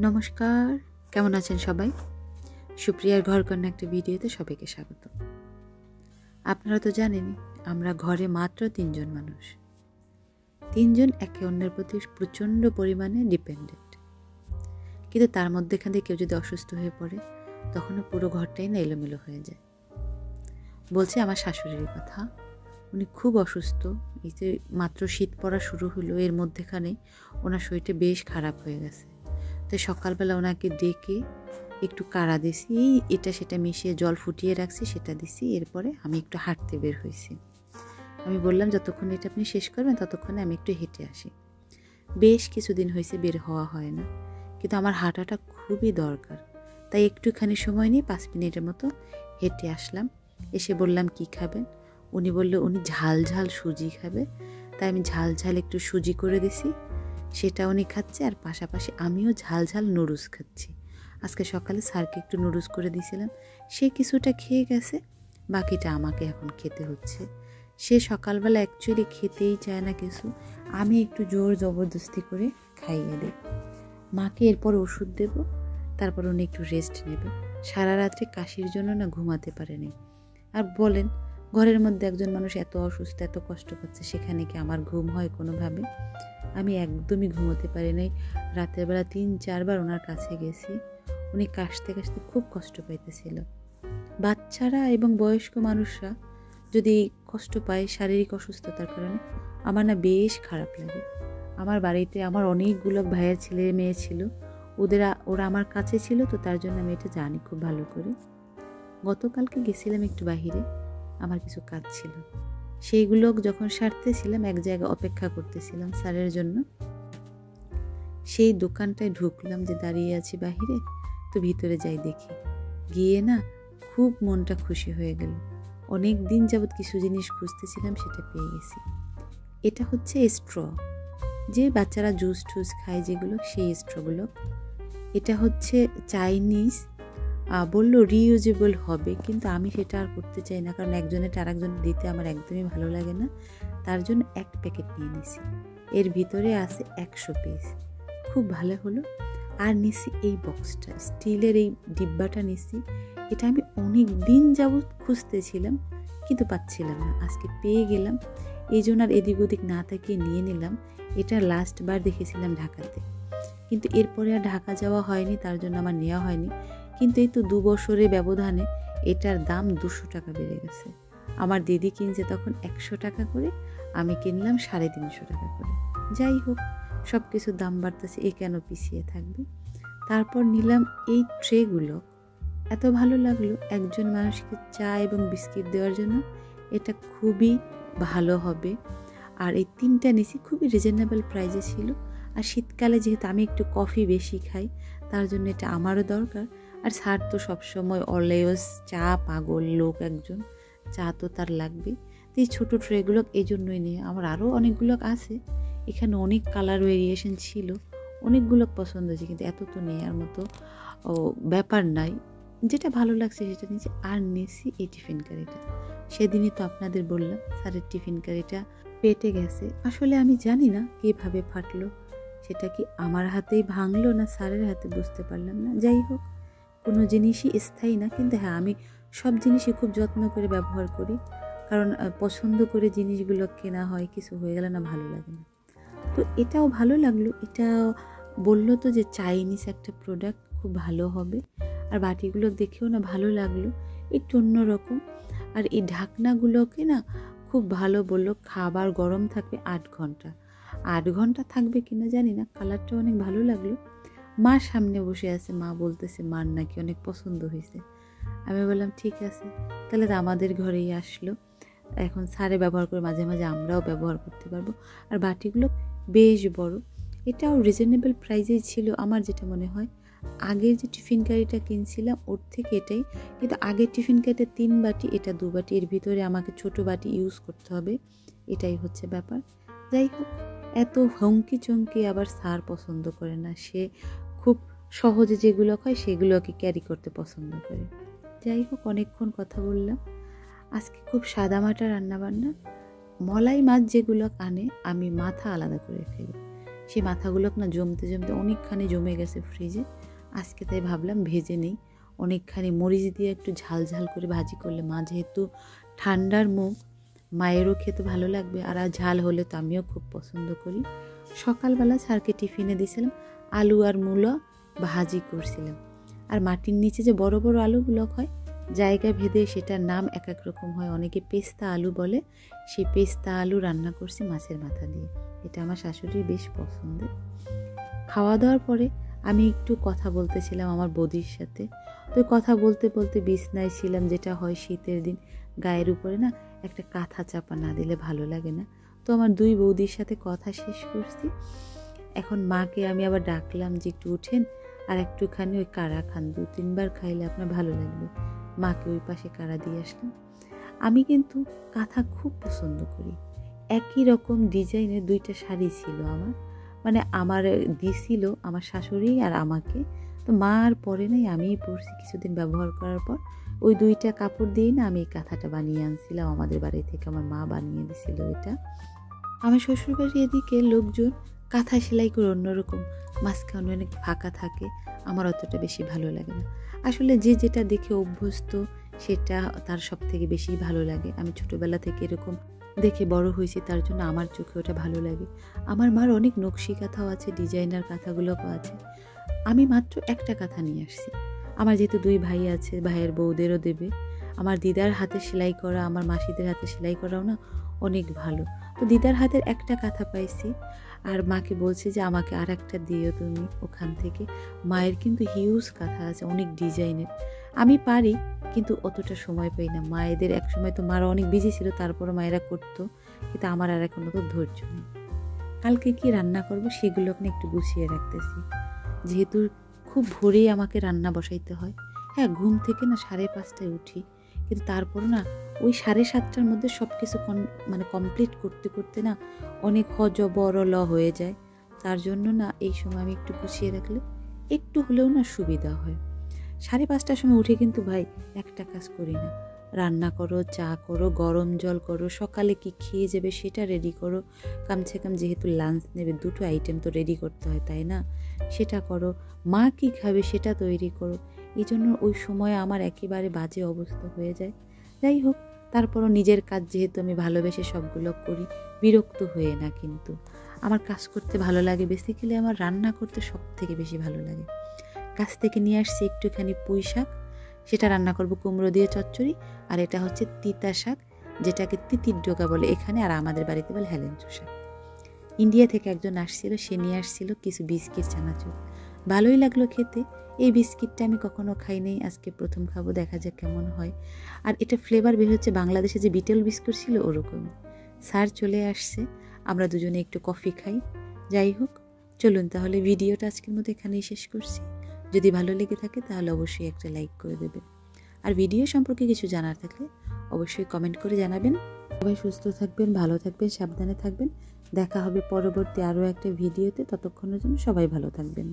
নমস্কার, কেমন আছেন সবাই? সুপ্রিয়ার ঘরকন্যা একটা ভিডিওতে সবাইকে স্বাগত। আপনারা তো জানেনই আমরা ঘরে মাত্র ৩ জন মানুষ। ৩ জন একে অন্যের প্রতি প্রচণ্ড পরিমাণে ডিপেন্ডেন্ট। কিন্তু তার মধ্যেখান থেকে কেউ যদি অসুস্থ হয়ে পড়ে তখনও পুরো ঘরটাই না এলোমেলো হয়ে যায়। বলছি আমার শাশুড়ির কথা। উনি খুব অসুস্থ। এই যে মাত্র শীত পড়া শুরু হলো, এর মধ্যেখানে ওনার শরীরটা বেশ খারাপ হয়ে গেছে। তো সকালবেলা ওনাকে ডেকে একটু কাড়া দিছি, এটা সেটা মিশিয়ে জল ফুটিয়ে রাখছি, সেটা দিছি। এরপরে আমি একটু হাঁটতে বের হয়েছি। আমি বললাম যতক্ষণ এটা আপনি শেষ করবেন ততক্ষণে আমি একটু হেঁটে আসি। বেশ কিছুদিন হয়েছে বের হওয়া হয় না, কিন্তু আমার হাঁটাটা খুবই দরকার। তাই একটুখানি সময় নিয়ে 5 মিনিটের মতো হেঁটে আসলাম। এসে বললাম কি খাবেন? উনি বলল উনি ঝাল ঝাল সুজি খাবে। তাই আমি ঝাল ঝাল একটু সুজি করে দিছি, সেটা উনি খাচ্ছে। আর পাশাপাশি আমিও ঝাল ঝাল নুডলস খাচ্ছি। আজকে সকালে স্যারকে একটু নুডলস করে দিয়েছিলাম, সে কিছুটা খেয়ে গেছে, বাকিটা আমাকে এখন খেতে হচ্ছে। সে সকালবেলা অ্যাকচুয়ালি খেতেই চায় না কিছু, আমি একটু জোর জবরদস্তি করে খাইয়ে দিই। মাকে এরপর ওষুধ দেব, তারপর উনি একটু রেস্ট নেবে। সারা রাত্রে কাশির জন্য না ঘুমাতে পারেনি। আর বলেন, ঘরের মধ্যে একজন মানুষ এত অসুস্থ, এত কষ্ট পাচ্ছে, সেখানে কি আমার ঘুম হয় কোনোভাবে? আমি একদমই ঘুমোতে পারি নাই। রাতের বেলা 3-4 বার ওনার কাছে গেছি। উনি কাশতে কাশতে খুব কষ্ট পাইতেছিল। বাচ্চারা এবং বয়স্ক মানুষরা যদি কষ্ট পায় শারীরিক অসুস্থতার কারণে, আমার না বেশ খারাপ লাগে। আমার বাড়িতে আমার অনেকগুলো ভাইয়ের ছেলে মেয়ে ছিল, ওরা আমার কাছে ছিল, তো তার জন্য আমি এটা জানি খুব ভালো করে। গতকালকে গেছিলাম একটু বাহিরে, আমার কিছু কাজ ছিল, সেইগুলো যখন সারতেছিলাম এক জায়গায় অপেক্ষা করতেছিলাম স্যারের জন্য। সেই দোকানটায় ঢুকলাম, যে দাঁড়িয়ে আছি বাহিরে, তো ভিতরে যাই দেখি, গিয়ে না খুব মনটা খুশি হয়ে গেল। অনেক দিন যাবৎ কিছু জিনিস খুঁজতেছিলাম, সেটা পেয়ে গেছি। এটা হচ্ছে স্ট্র, যে বাচ্চারা জুস টুস খায় যেগুলো, সেই স্ট্রগুলো। এটা হচ্ছে চাইনিজ। বললো রিইউজেবল হবে, কিন্তু আমি সেটা আর করতে চাই না, কারণ একজনেরটা আরেকজনের দিতে আমার একদমই ভালো লাগে না। তার জন্য 1 প্যাকেট নিয়ে নিছি। এর ভিতরে আছে 100 পিস। খুব ভালো হলো। আর নিছি এই বক্সটা, স্টিলের এই ডিব্বাটা নিছি। এটা আমি অনেক দিন যাবৎ খুঁজতেছিলাম, কিন্তু পাচ্ছিলাম না। আজকে পেয়ে গেলাম, এই জন্য আর এদিক ওদিক না তাকিয়ে নিয়ে নিলাম। এটা লাস্ট বার দেখেছিলাম ঢাকাতে, কিন্তু এরপরে আর ঢাকা যাওয়া হয়নি, তার জন্য আমার নেওয়া হয়নি। কিন্তু এই তো 2 বছরের ব্যবধানে এটার দাম 200 টাকা বেড়ে গেছে। আমার দিদি কিনছে তখন 100 টাকা করে, আমি কিনলাম 350 টাকা করে। যাই হোক, সব কিছুর দাম বাড়তেছে, এ কেন পিছিয়ে থাকবে? তারপর নিলাম এই ট্রেগুলো। এত ভালো লাগলো, একজন মানুষকে চা এবং বিস্কিট দেওয়ার জন্য এটা খুবই ভালো হবে। আর এই 3টা নিছি, খুবই রিজনেবল প্রাইসে ছিল। আর শীতকালে যেহেতু আমি একটু কফি বেশি খাই, তার জন্য এটা আমারও দরকার। আর স্যার তো সবসময় অলওয়েজ চা পাগল লোক একজন, চা তো তার লাগবে। তো এই ছোটো ট্রেগুলো এই জন্যই নিয়ে, আমার আরও অনেকগুলো আছে, এখানে অনেক কালার ভেরিয়েশন ছিল, অনেকগুলো পছন্দ হয়েছে, কিন্তু এত তো নেওয়ার মতো ব্যাপার নাই। যেটা ভালো লাগছে সেটা নিয়েছি। আর নিয়েছি এই টিফিন কারিটা। সেদিনই তো আপনাদের বললাম স্যারের টিফিন কারিটা পেটে গেছে। আসলে আমি জানি না কিভাবে ফাটলো, সেটা কি আমার হাতেই ভাঙলো না স্যারের হাতে, বুঝতে পারলাম না। যাই হোক, কোনো জিনিসই স্থায়ী না, কিন্তু হ্যাঁ, আমি সব জিনিসই খুব যত্ন করে ব্যবহার করি, কারণ পছন্দ করে জিনিসগুলো কেনা হয়, কিছু হয়ে গেলে না ভালো লাগে না। তো এটাও ভালো লাগলো। এটা বললো তো যে চাইনিজ একটা প্রোডাক্ট, খুব ভালো হবে। আর বাটিগুলো দেখেও না ভালো লাগলো, একটু অন্যরকম। আর এই ঢাকনাগুলোকে না খুব ভালো বললো, খাবার গরম থাকবে 8 ঘন্টা। 8 ঘন্টা থাকবে কিনা জানি না, কালারটা অনেক ভালো লাগলো। মা সামনে বসে আছে, মা বলতেছে মার নাকি অনেক পছন্দ হয়েছে। আমি বললাম ঠিক আছে, তাহলে তো আমাদের ঘরেই আসলো, এখন স্যারে ব্যবহার করে মাঝে মাঝে আমরাও ব্যবহার করতে পারবো। আর বাটিগুলো বেশ বড়, এটাও রিজনেবল প্রাইসেই ছিল আমার যেটা মনে হয়। আগের যে টিফিন কারিটা কিনছিলাম ওর থেকে এটাই, কিন্তু আগের টিফিন কারিটা 3 বাটি, এটা 2 বাটি, এর ভিতরে আমাকে ছোট বাটি ইউজ করতে হবে, এটাই হচ্ছে ব্যাপার। যাই হোক, এত হংকি চংকি আবার স্যার পছন্দ করে না, সে খুব সহজে যেগুলো হয় সেগুলোকে ক্যারি করতে পছন্দ করে। যাই হোক, অনেকক্ষণ কথা বললাম। আজকে খুব সাদামাটা রান্নাবান্না। মলাই মাছ যেগুলো আনে আমি মাথা আলাদা করে ফেলি, সেই মাথাগুলো না জমতে জমতে অনেকখানি জমে গেছে ফ্রিজে। আজকে তাই ভাবলাম ভেজে নেই, অনেকখানি মরিচ দিয়ে একটু ঝাল ঝাল করে ভাজি করলে, মা যেহেতু ঠান্ডার মুখ, মায়েরও খেতে ভালো লাগবে, আর ঝাল হলে তো আমিও খুব পছন্দ করি। সকালবেলা স্যারকে টিফিনে দিয়েছিলাম আলু আর মূলা ভাজি করছিলাম। আর মাটির নিচে যে বড় বড় আলুগুলো হয়, জায়গা ভেদে সেটার নাম এক এক রকম হয়, অনেকে পেস্তা আলু বলে। সেই পেস্তা আলু রান্না করছি মাছের মাথা দিয়ে, এটা আমার শাশুড়ির বেশ পছন্দের। খাওয়া দাওয়ার পরে আমি একটু কথা বলতেছিলাম আমার বৌদির সাথে। তো কথা বলতে বলতে বিছনায় ছিলাম, যেটা হয় শীতের দিন, গায়ের উপরে না একটা কাঁথা চাপা না দিলে ভালো লাগে না। তো আমার দুই বৌদির সাথে কথা শেষ করছি। এখন মাকে আমি আবার ডাকলাম যে একটু উঠেন আর একটুখানি ওই কাড়া খান, 2-3 বার খাইলে আপনার ভালো লাগবে। মাকে ওই পাশে কাড়া দিয়ে আসলাম। আমি কিন্তু কাঁথা খুব পছন্দ করি। একই রকম ডিজাইনের 2টা শাড়ি ছিল আমার, মানে আমার দিছিল আমার শাশুড়ি আর আমাকে। তো মা আর পরে নাই, আমিই পরছি কিছুদিন ব্যবহার করার পর। ওই 2টা কাপড় দিয়েই না আমি এই কাঁথাটা বানিয়ে আনছিলাম আমাদের বাড়ি থেকে, আমার মা বানিয়ে দিছিল এটা। আমার শ্বশুরবাড়ি এদিকে লোকজন কাঁথা সেলাই করে অন্যরকম, মাঝখানে অনেক ফাঁকা থাকে, আমার অতটা বেশি ভালো লাগে না। আসলে যে যেটা দেখে অভ্যস্ত সেটা তার সব থেকে বেশি ভালো লাগে। আমি ছোটোবেলা থেকে এরকম দেখে বড় হয়েছি, তার জন্য আমার চোখে ওটা ভালো লাগে। আমার মার অনেক নকশি কাঁথাও আছে, ডিজাইনার কাঁথাগুলোও আছে। আমি মাত্র একটা কাঁথা নিয়ে আসছি। আমার যেহেতু 2 ভাই আছে, ভাইয়ের বউদেরও দেবে। আমার দিদার হাতে সেলাই করা, আমার মাসিদের হাতে সেলাই করাও না অনেক ভালো। তো দিদার হাতের একটা কাঁথা পাইছি, আর মাকে বলছি যে আমাকে আর একটা দিও তুমি ওখান থেকে। মায়ের কিন্তু হিউজ কাঁথা আছে, অনেক ডিজাইনের। আমি পারি কিন্তু অতটা সময় পাই না। মায়েদের এক সময় তো মারা অনেক বিজি ছিল, তারপরও মায়েরা করতো, কিন্তু আমার আর এখন তো ধৈর্য নেই। কালকে কি রান্না করব সেগুলো এখন একটু গুছিয়ে রাখতেছি, যেহেতু খুব ভোরেই আমাকে রান্না বসাইতে হয়। হ্যাঁ, ঘুম থেকে না 5:30টায় উঠি, কিন্তু তারপর না ওই 7:30টার মধ্যে সব কিছু মানে কমপ্লিট করতে করতে না অনেক বড় হয়ে যায়। তার জন্য না এই সময় আমি একটু গুছিয়ে রাখলে একটু হলেও না সুবিধা হয়। 5:30টার সময় উঠে কিন্তু ভাই একটা কাজ করি না, রান্না করো, চা করো, গরম জল করো, সকালে কি খেয়ে যাবে সেটা রেডি করো, কমসে কম যেহেতু লাঞ্চ নেবে 2টো আইটেম তো রেডি করতে হয়, তাই না? সেটা করো, মা কি খাবে সেটা তৈরি করো। এই জন্য ওই সময় আমার একেবারে বাজে অবস্থা হয়ে যায়। যাই হোক, তারপরও নিজের কাজ যেহেতু আমি ভালোবেসে সবগুলো করি, বিরক্ত হয়ে না। কিন্তু আমার কাজ করতে ভালো লাগে, বেসিক্যালি আমার রান্না করতে সব থেকে বেশি ভালো লাগে। কাছ থেকে নিয়ে আসছি একটুখানি পুঁই শাক, সেটা রান্না করব কুমড়ো দিয়ে চচ্চড়ি। আর এটা হচ্ছে তিতা শাক, যেটাকে তিতির ডোকা বলে এখানে, আর আমাদের বাড়িতে বলে হেলেঞ্চু শাক। ইন্ডিয়া থেকে একজন আসছিল, সে নিয়ে আসছিল কিছু বিস্কিট, চানাচুর। ভালোই লাগলো খেতে। এই বিস্কিটটা আমি কখনো খাই নাই, আজকে প্রথম খাবো, দেখা যাক কেমন হয়। আর এটা ফ্লেভার বের হচ্ছে বাংলাদেশে যে বিটেল বিস্কুট ছিল ওরকম। স্যার চলে আসছে, আমরা দুজনে একটু কফি খাই। যাই হোক, চলুন তাহলে ভিডিওটা আজকের মতো এখানেই শেষ করছি। যদি ভালো লেগে থাকে তাহলে অবশ্যই একটা লাইক করে দেবেন, আর ভিডিও সম্পর্কে কিছু জানার থাকলে অবশ্যই কমেন্ট করে জানাবেন। সবাই সুস্থ থাকবেন, ভালো থাকবেন, সাবধানে থাকবেন। দেখা হবে পরবর্তী আরও একটা ভিডিওতে। ততক্ষণের জন্য সবাই ভালো থাকবেন।